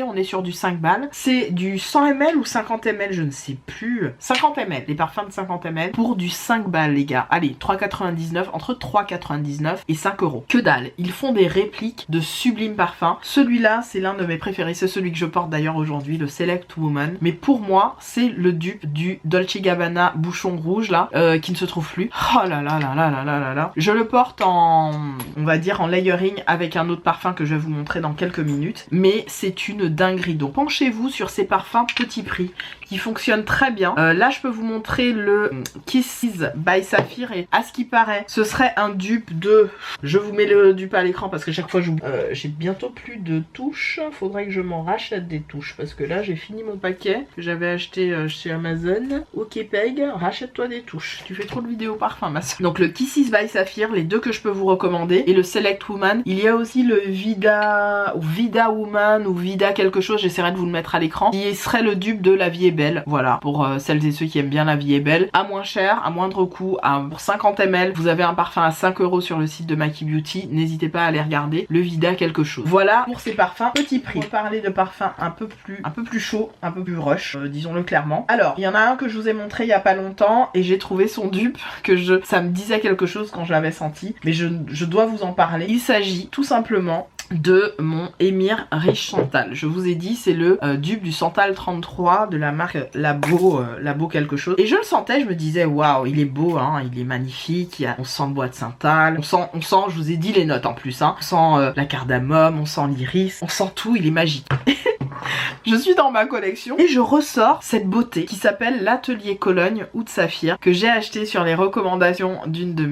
Speaker 1: on est sur du 5 balles, c'est du 100 ml ou 50 ml, je ne sais plus, 50 ml, les parfums de 50 ml, pour du 5 balles les gars, allez, 3,99, entre 3,99 et 5 €, que dalle, ils font des répliques de sublimes parfums. Celui-là, c'est l'un de mes préférés. C'est celui que je porte d'ailleurs aujourd'hui, le Select Woman. Mais pour moi, c'est le dupe du Dolce Gabbana bouchon rouge là, qui ne se trouve plus. Oh là là là là là là là là. Je le porte on va dire en layering avec un autre parfum que je vais vous montrer dans quelques minutes. Mais c'est une dinguerie. Donc penchez-vous sur ces parfums petit prix qui fonctionnent très bien. Là, je peux vous montrer le Kisses by Saphir et à ce qui paraît, ce serait un dupe de... Je vous mets le dupe à l'écran parce que chaque fois j'ai bientôt plus de touches. Faudrait que je m'en rachète des touches parce que là j'ai fini mon paquet que j'avais acheté chez Amazon. Ok Peg, rachète-toi des touches. Tu fais trop de vidéos parfum ma soeur. Donc le Kisses by Saphir, les deux que je peux vous recommander, et le Select Woman. Il y a aussi le Vida Woman ou Vida quelque chose, j'essaierai de vous le mettre à l'écran, qui serait le dupe de La Vie est belle. Voilà, pour celles et ceux qui aiment bien La vie est belle. À moins cher, à moindre coût, pour 50 ml, vous avez un parfum à 5 € sur le site de Maki Beauty. N'hésitez pas à aller regarder le Vida quelque chose. Voilà pour ces parfums petit prix. On va parler de parfums un peu plus chaud, un peu plus rush, disons-le clairement. Alors, il y en a un que je vous ai montré il y a pas longtemps et j'ai trouvé son dupe ça me disait quelque chose quand je l'avais senti, mais je dois vous en parler. Il s'agit tout simplement de mon Emir Riche Santal. Je vous ai dit, c'est le dupe du Santal 33 de la marque Labo quelque chose. Et je le sentais, je me disais waouh, il est beau, hein, il est magnifique. On sent le bois de Santal, on sent, je vous ai dit les notes en plus, hein. On sent la cardamome, on sent l'iris, on sent tout, il est magique. Je suis dans ma collection et je ressors cette beauté qui s'appelle l'Atelier Cologne Oud Saphir, que j'ai acheté sur les recommandations d'une de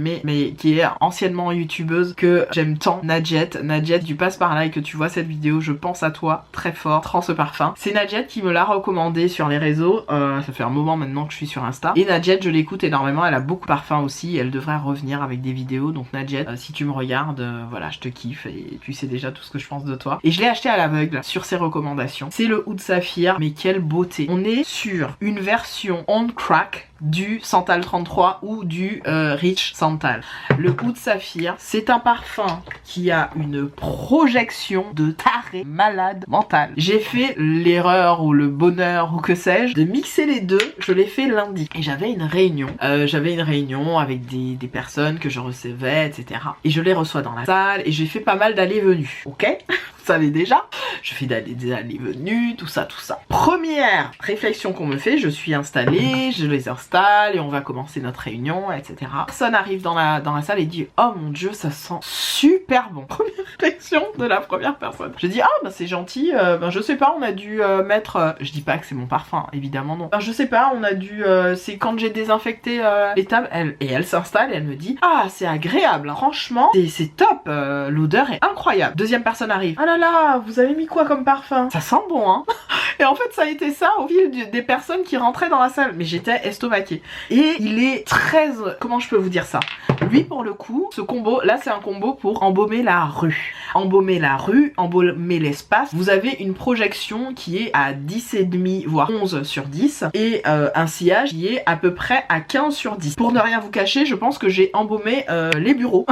Speaker 1: qui est anciennement youtubeuse que j'aime tant, Nadjet. Nadjet, tu passes par là et que tu vois cette vidéo, je pense à toi très fort, prends ce parfum. C'est Nadjet qui me l'a recommandé sur les réseaux, ça fait un moment maintenant que je suis sur Insta. Et Nadjet, je l'écoute énormément, elle a beaucoup de parfums aussi, elle devrait revenir avec des vidéos. Donc Nadjet, si tu me regardes, voilà, je te kiffe et tu sais déjà tout ce que je pense de toi. Et je l'ai acheté à l'aveugle sur ses recommandations. C'est le Oud Saphir, mais quelle beauté. On est sur une version on crack du Santal 33 ou du Rich Santal. Le Oud Saphir, c'est un parfum qui a une projection de taré malade mental. J'ai fait l'erreur ou le bonheur ou que sais-je de mixer les deux. Je l'ai fait lundi et j'avais une réunion. Avec des personnes que je recevais, etc. Et je les reçois dans la salle et j'ai fait pas mal d'allées-venues. Ok? Vous savez déjà, je fais des allées-venues, tout ça. Première réflexion qu'on me fait, je suis installée, je les installe et on va commencer notre réunion, etc. Personne arrive dans la salle et dit oh mon dieu, ça sent super bon. Première réflexion de la première personne. Je dis ah bah c'est gentil, je sais pas, on a dû mettre, je dis pas que c'est mon parfum, évidemment non. Je sais pas, on a dû, c'est quand j'ai désinfecté les tables, elle s'installe et elle me dit ah c'est agréable, hein. Franchement c'est top, l'odeur est incroyable. Deuxième personne arrive, ah là là, vous avez mis quoi comme parfum? Ça sent bon hein. Et en fait ça a été ça au fil des personnes qui rentraient dans la salle, mais j'étais estomaquée. Et il est très, comment je peux vous dire ça? Lui pour le coup, ce combo, là c'est un combo pour embaumer la rue. Embaumer la rue, embaumer l'espace. Vous avez une projection qui est à 10,5 voire 11 sur 10 et un sillage qui est à peu près à 15 sur 10. Pour ne rien vous cacher, je pense que j'ai embaumé les bureaux.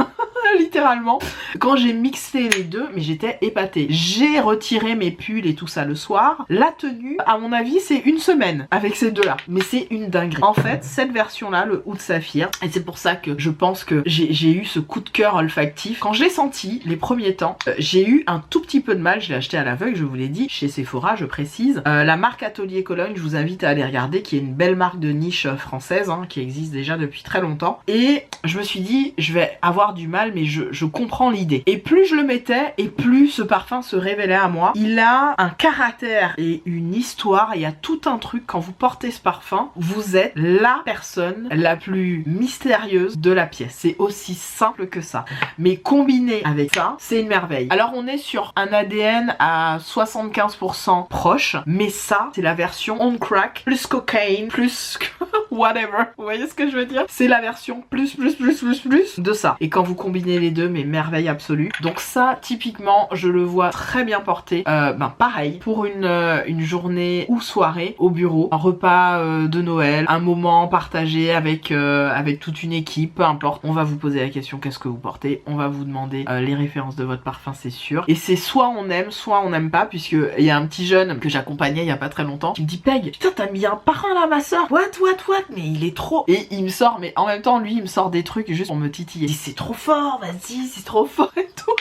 Speaker 1: Littéralement. Quand j'ai mixé les deux, mais j'étais épatée. J'ai retiré mes pulls et tout ça le soir. La tenue, à mon avis, c'est une semaine avec ces deux-là. Mais c'est une dinguerie. En fait, cette version-là, le Oud Saphir, et c'est pour ça que je pense que j'ai eu ce coup de cœur olfactif. Quand je l'ai senti, les premiers temps, j'ai eu un tout petit peu de mal. Je l'ai acheté à l'aveugle, je vous l'ai dit, chez Sephora, je précise. La marque Atelier Cologne, je vous invite à aller regarder, qui est une belle marque de niche française, hein, qui existe déjà depuis très longtemps. Et je me suis dit, je vais avoir du mal, mais je comprends l'idée. Et plus je le mettais, et plus ce parfum se révélait à moi. Il a un caractère et une histoire, il y a tout un truc. Quand vous portez ce parfum, vous êtes la personne la plus mystérieuse de la pièce. C'est aussi simple que ça. Mais combiné avec ça, c'est une merveille. Alors on est sur un ADN à 75% proche, mais ça, c'est la version on crack, plus cocaine, plus whatever. Vous voyez ce que je veux dire? C'est la version plus de ça. Et quand vous combinez les deux, mais merveille absolue. Donc ça, typiquement, je le vois très bien porté. Pareil, pour une journée ou soirée au bureau, un repas de Noël, un moment partagé avec toute une équipe, peu importe. On va vous poser la question qu'est-ce que vous portez, on va vous demander les références de votre parfum, c'est sûr. Et c'est soit on aime, soit on n'aime pas, puisque il y a un petit jeune que j'accompagnais il y a pas très longtemps qui me dit Peg, putain t'as mis un parfum là ma soeur, what, mais il est trop. Et il me sort, mais en même temps lui il me sort des trucs juste pour me titiller. Il dit c'est trop fort, vas-y, c'est trop fort et tout.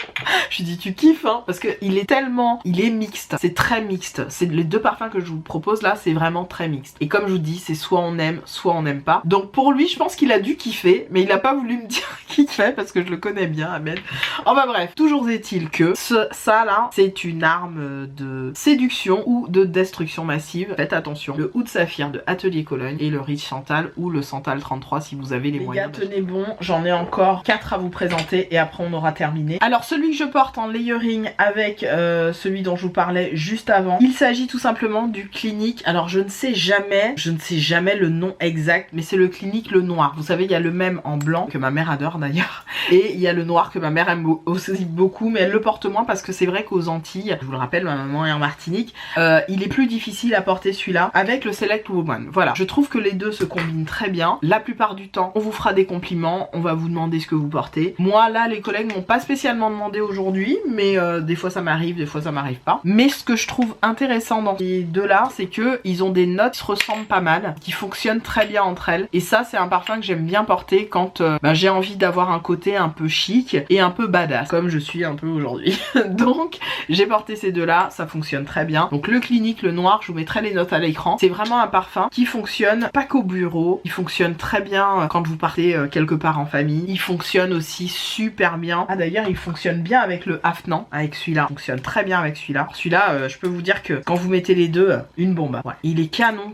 Speaker 1: Je lui dis tu kiffes hein, parce que il est mixte, c'est très mixte. C'est les deux parfums que je vous propose là, c'est vraiment très mixte. Et comme je vous dis, c'est soit on aime, soit on n'aime pas. Donc pour lui, je pense qu'il a dû kiffer, mais il a pas voulu me dire qu'il kiffait parce que je le connais bien, Ahmed. Enfin bref, toujours est-il que ça là, c'est une arme de séduction ou de destruction massive. Faites attention. Le Oud Saphir de Atelier Cologne et le Rich Santal ou le Santal 33 si vous avez les moyens. Les gars, tenez bon, j'en ai encore 4 à vous présenter et après on aura terminé. Alors celui que je porte en layering avec celui dont je vous parlais juste avant, il s'agit tout simplement du Clinique. Alors je ne sais jamais le nom exact, mais c'est le Clinique le noir. Vous savez, il y a le même en blanc que ma mère adore d'ailleurs, et il y a le noir que ma mère aime aussi beaucoup, mais elle le porte moins parce que c'est vrai qu'aux Antilles, je vous le rappelle, ma maman est en Martinique, il est plus difficile à porter celui-là avec le Select Woman. Voilà, je trouve que les deux se combinent très bien. La plupart du temps, on vous fera des compliments, on va vous demander ce que vous portez. Moi là, les collègues m'ont pas spécialement demandé aujourd'hui, mais des fois ça m'arrive, des fois ça m'arrive pas. Mais ce que je trouve intéressant dans ces deux là, c'est que ils ont des notes qui se ressemblent pas mal, qui fonctionnent très bien entre elles, et ça c'est un parfum que j'aime bien porter quand j'ai envie d'avoir un côté un peu chic et un peu badass, comme je suis un peu aujourd'hui. Donc j'ai porté ces deux là, ça fonctionne très bien. Donc le Clinique, le noir, je vous mettrai les notes à l'écran. C'est vraiment un parfum qui fonctionne pas qu'au bureau, il fonctionne très bien quand vous partez quelque part en famille, il fonctionne aussi super bien. Ah d'ailleurs il fonctionne bien avec le Afnan, avec celui-là, il fonctionne très bien avec celui-là. Celui-là je peux vous dire que quand vous mettez les deux, une bombe. Ouais. Il est canon.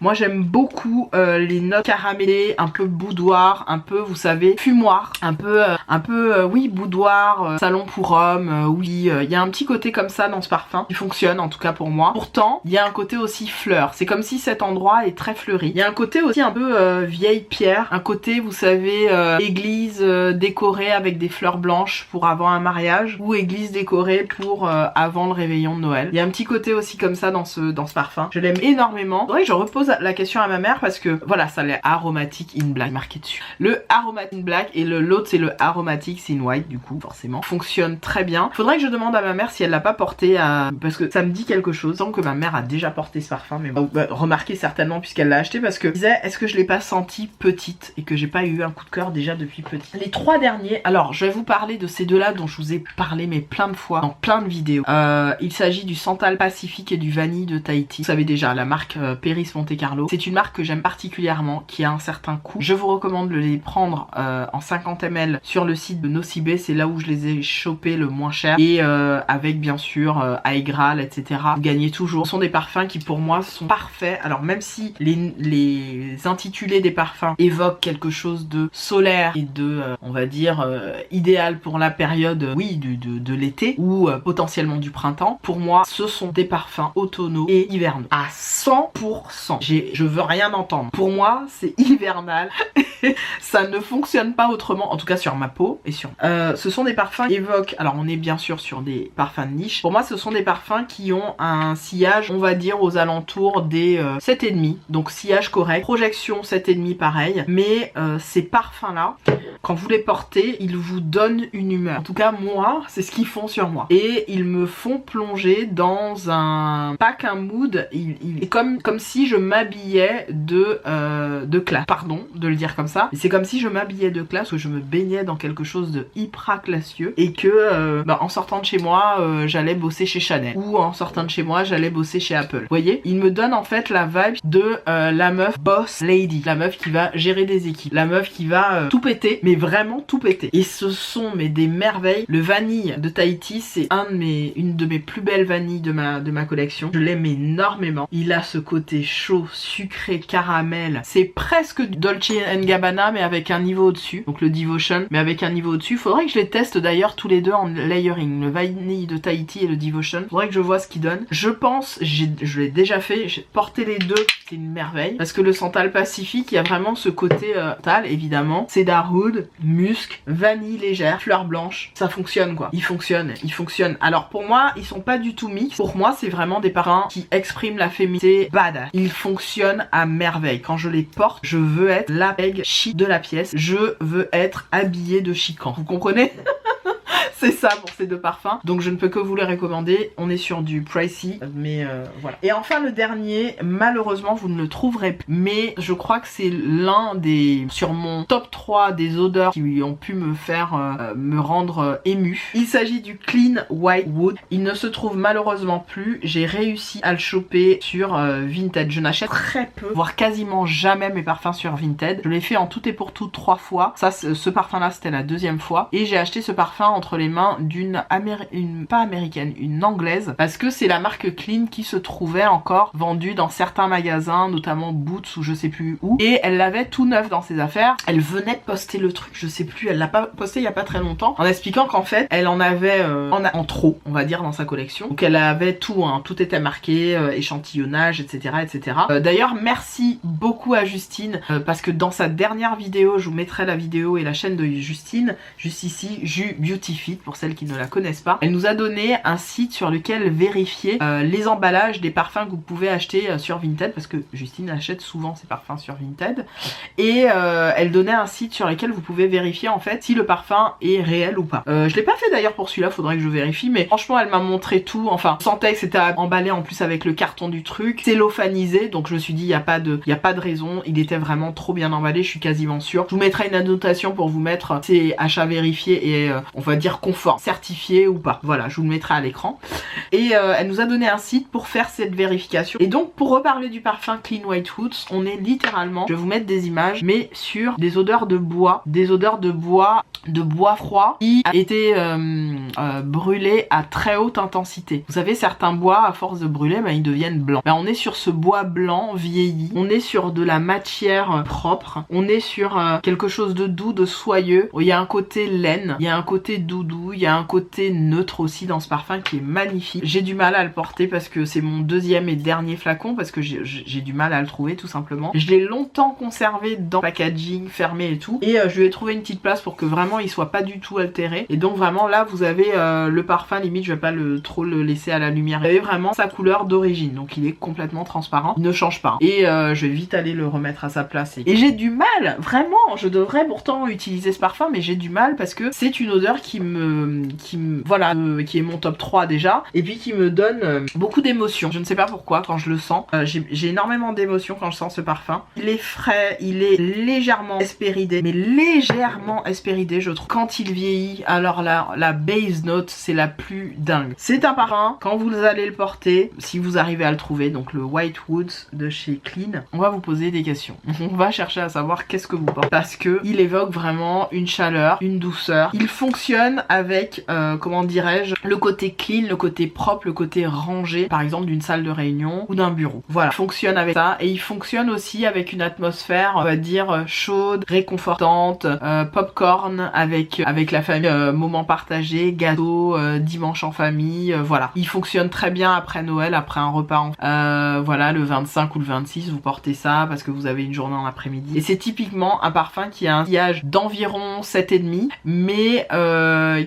Speaker 1: Moi j'aime beaucoup les notes caramélées, un peu boudoir, un peu vous savez fumoir, un peu oui boudoir, salon pour hommes, oui il y a un petit côté comme ça dans ce parfum qui fonctionne en tout cas pour moi. Pourtant il y a un côté aussi fleur, c'est comme si cet endroit est très fleuri. Il y a un côté aussi un peu vieille pierre, un côté vous savez église décorée avec des fleurs blanches pour avant un mariage, ou église décorée pour avant le réveillon de Noël. Il y a un petit côté aussi comme ça dans ce parfum. Je l'aime énormément. C'est vrai que je repose la question à ma mère parce que voilà, ça l'est Aromatic in Black marqué dessus. Le Aromatic in Black et l'autre c'est le Aromatic in White du coup forcément. Fonctionne très bien. Faudrait que je demande à ma mère si elle l'a pas porté parce que ça me dit quelque chose. Tant que ma mère a déjà porté ce parfum, mais bon, remarquez certainement puisqu'elle l'a acheté parce que je disais est-ce que je l'ai pas senti petite et que j'ai pas eu un coup de cœur déjà depuis petite. Les trois derniers, alors je vais vous parler de ces deux là dont je vous ai parlé mais plein de fois dans plein de vidéos. Il s'agit du Santal Pacifique et du Vanille de Tahiti. Vous savez déjà la marque Péris Monte Carlo. C'est une marque que j'aime particulièrement, qui a un certain coût. Je vous recommande de les prendre en 50 ml sur le site de Nocibé, c'est là où je les ai chopés le moins cher, et avec bien sûr Aigral, etc. Vous gagnez toujours. Ce sont des parfums qui pour moi sont parfaits. Alors même si les intitulés des parfums évoquent quelque chose de solaire et de on va dire idéal pour la période oui de l'été ou potentiellement du printemps, pour moi ce sont des parfums automnaux et hivernaux à 100%. Je veux rien entendre. Pour moi c'est hivernal. Ça ne fonctionne pas autrement, en tout cas sur ma peau et sur ce sont des parfums qui évoquent, alors on est bien sûr sur des parfums de niche, pour moi ce sont des parfums qui ont un sillage on va dire aux alentours des 7,5, donc sillage correct, projection 7,5 pareil, mais ces parfums là quand vous les portez ils vous donnent une humeur, en tout cas moi c'est ce qu'ils font sur moi, et ils me font plonger dans un mood, il est comme si je m'habillais de classe, pardon de le dire comme ça, c'est comme si je m'habillais de classe, que je me baignais dans quelque chose de hyper classieux, et que en sortant de chez moi j'allais bosser chez Chanel, ou en sortant de chez moi j'allais bosser chez Apple. Vous voyez, il me donne en fait la vibe de la meuf boss lady, la meuf qui va gérer des équipes, la meuf qui va tout péter, mais vraiment tout péter. Et ce sont des merveilles. Le Vanille de Tahiti, c'est une de mes plus belles vanilles de ma collection. Je l'aime énormément. Il a ce côté chaud, sucré, caramel. C'est presque du Dolce & Gabbana mais avec un niveau au-dessus. Donc le Devotion, mais avec un niveau au-dessus. Faudrait que je les teste d'ailleurs tous les deux en layering. Le Vanille de Tahiti et le Devotion. Faudrait que je vois ce qu'ils donnent. Je pense, je l'ai déjà fait, j'ai porté les deux, c'est une merveille. Parce que le Santal Pacifique, il y a vraiment ce côté Santal évidemment. Cedarwood, musc, vanille légère, fleur blanche. Ça fonctionne quoi. Il fonctionne. Alors pour moi, ils sont pas du tout mix. Pour moi, c'est vraiment des parfums qui expriment la féminité badass. Ils fonctionnent à merveille. Quand je les porte, je veux être la peg chic de la pièce. Je veux être habillée de chican. Vous comprenez? C'est ça pour ces deux parfums, donc je ne peux que vous les recommander. On est sur du pricey, mais voilà. Et enfin le dernier, malheureusement vous ne le trouverez plus, mais je crois que c'est l'un des, sur mon top 3 des odeurs qui ont pu me faire me rendre ému. Il s'agit du Clean White Wood. Il ne se trouve malheureusement plus. J'ai réussi à le choper sur Vinted. Je n'achète très peu, voire quasiment jamais mes parfums sur Vinted. Je l'ai fait en tout et pour tout 3 fois. Ça, ce parfum là c'était la deuxième fois, et j'ai acheté ce parfum entre entre les mains d'une pas américaine, une anglaise, parce que c'est la marque Clean qui se trouvait encore vendue dans certains magasins, notamment Boots ou je sais plus où, et elle l'avait tout neuf dans ses affaires. Elle venait de poster le truc, je sais plus, elle l'a pas posté il y a pas très longtemps, en expliquant qu'en fait elle en avait en trop, on va dire, dans sa collection. Donc elle avait tout, hein, tout était marqué, échantillonnage, etc. etc. D'ailleurs merci beaucoup à Justine, parce que dans sa dernière vidéo, je vous mettrai la vidéo et la chaîne de Justine, juste ici, Ju Beauty Fit, pour celles qui ne la connaissent pas. Elle nous a donné un site sur lequel vérifier les emballages des parfums que vous pouvez acheter sur Vinted, parce que Justine achète souvent ses parfums sur Vinted, et elle donnait un site sur lequel vous pouvez vérifier en fait si le parfum est réel ou pas. Je l'ai pas fait d'ailleurs pour celui-là, faudrait que je vérifie, mais franchement elle m'a montré tout, enfin on sentait que c'était emballé en plus avec le carton du truc, cellophanisé, donc je me suis dit il y a pas de raison, il était vraiment trop bien emballé, je suis quasiment sûre. Je vous mettrai une annotation pour vous mettre c'est achat vérifié et on va dire conforme, certifié ou pas. Voilà, je vous le mettrai à l'écran. Et elle nous a donné un site pour faire cette vérification. Et donc pour reparler du parfum Clean White Woods, on est littéralement, je vais vous mettre des images, mais sur des odeurs de bois, froid qui a été brûlé à très haute intensité. Vous savez, certains bois, à force de brûler, ils deviennent blancs. On est sur ce bois blanc vieilli, on est sur de la matière propre, on est sur quelque chose de doux, de soyeux. Il y a un côté laine, il y a un côté doudou, il y a un côté neutre aussi dans ce parfum qui est magnifique. J'ai du mal à le porter parce que c'est mon deuxième et dernier flacon, parce que j'ai du mal à le trouver tout simplement. Je l'ai longtemps conservé dans le packaging fermé et tout, et je lui ai trouvé une petite place pour que vraiment il soit pas du tout altéré. Et donc vraiment là vous avez le parfum, limite je vais pas trop le laisser à la lumière. Vous avez vraiment sa couleur d'origine, donc il est complètement transparent, il ne change pas. Et je vais vite aller le remettre à sa place. Et j'ai du mal, vraiment, je devrais pourtant utiliser ce parfum, mais j'ai du mal parce que c'est une odeur qui est mon top 3 déjà, et puis qui me donne beaucoup d'émotions. Je ne sais pas pourquoi, quand je le sens, j'ai énormément d'émotions quand je sens ce parfum. Il est frais, il est légèrement hespéridé, mais légèrement hespéridé je trouve. Quand il vieillit, alors la base note c'est la plus dingue. C'est un parfum, quand vous allez le porter, si vous arrivez à le trouver, donc le White Woods de chez Clean, on va vous poser des questions. On va chercher à savoir qu'est-ce que vous portez, parce que il évoque vraiment une chaleur, une douceur. Il fonctionne avec, comment dirais-je, le côté clean, le côté propre, le côté rangé, par exemple d'une salle de réunion ou d'un bureau. Voilà, il fonctionne avec ça, et il fonctionne aussi avec une atmosphère, on va dire, chaude, réconfortante, popcorn avec la famille, moment partagé, gâteau, dimanche en famille, voilà. Il fonctionne très bien après Noël, après un repas voilà, le 25 ou le 26, vous portez ça parce que vous avez une journée en après-midi. Et c'est typiquement un parfum qui a un sillage d'environ 7,5, mais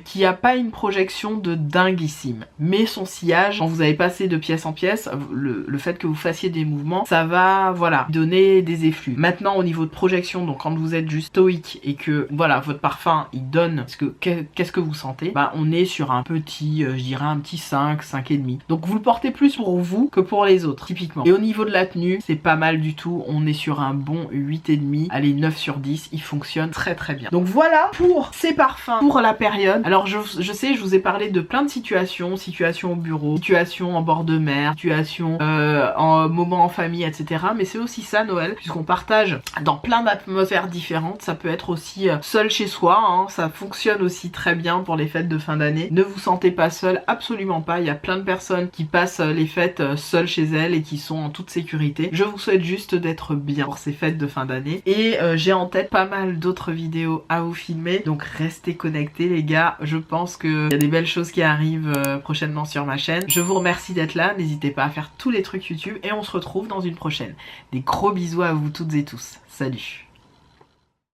Speaker 1: qui a pas une projection de dinguissime. Mais son sillage, quand vous avez passé de pièce en pièce, le fait que vous fassiez des mouvements, ça va, voilà, donner des effluves. Maintenant, au niveau de projection, donc quand vous êtes juste stoïque et que, voilà, votre parfum, il donne qu'est-ce que vous sentez, on est sur un petit, je dirais un petit 5, 5,5. Donc vous le portez plus pour vous que pour les autres, typiquement. Et au niveau de la tenue, c'est pas mal du tout. On est sur un bon 8,5. Allez, 9 sur 10. Il fonctionne très très bien. Donc voilà pour ces parfums pour la période. Alors je sais, je vous ai parlé de plein de situations. Situation au bureau, situation en bord de mer, situation en moment en famille, etc. Mais c'est aussi ça Noël, puisqu'on partage dans plein d'atmosphères différentes. Ça peut être aussi seul chez soi, hein. Ça fonctionne aussi très bien pour les fêtes de fin d'année. Ne vous sentez pas seul, absolument pas. Il y a plein de personnes qui passent les fêtes seules chez elles et qui sont en toute sécurité. Je vous souhaite juste d'être bien pour ces fêtes de fin d'année. Et j'ai en tête pas mal d'autres vidéos à vous filmer. Donc restez connectés les gars. Je pense qu'il y a des belles choses qui arrivent prochainement sur ma chaîne. Je vous remercie d'être là. N'hésitez pas à faire tous les trucs YouTube et on se retrouve dans une prochaine. Des gros bisous à vous toutes et tous. Salut!